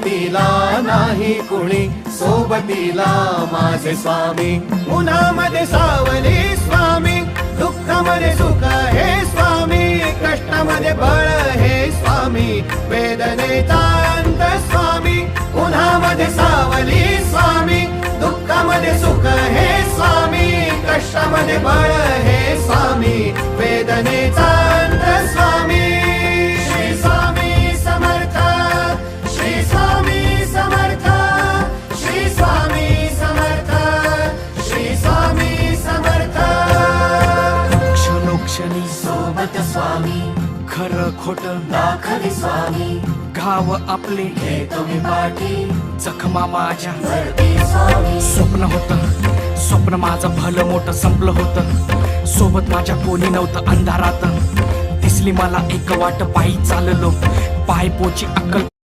सोबतीला नाही कुणी, सोबतीला माझे स्वामी. उन्हामध्ये सावली स्वामी, दुःखामध्ये सुख हे स्वामी, कष्टामध्ये बळ हे स्वामी, वेदनेचा अंत स्वामी. उन्हामध्ये सावली स्वामी, दुःखामध्ये सुख हे स्वामी, कष्टामध्ये बळ हे स्वामी, वेदनेचा अंत स्वामी. श्री स्वामी समर्थ, श्री स्वामी समर्थ, श्री स्वामी समर्थ, श्री स्वामी समर्थ. क्षणोक्षणी सोबत स्वामी, खरं खोट दाखले स्वामी, घाव आपले हे तुम्ही पाठी जखमा माझ्या. भरती स्वामी. स्वप्न होतं, स्वप्न माझं भलं मोठं संपलं होतं. सोबत माझ्या कोणी नव्हतं अंधारात. दिसली मला एक वाट, पायी चाललो, पाय पोची अक्कल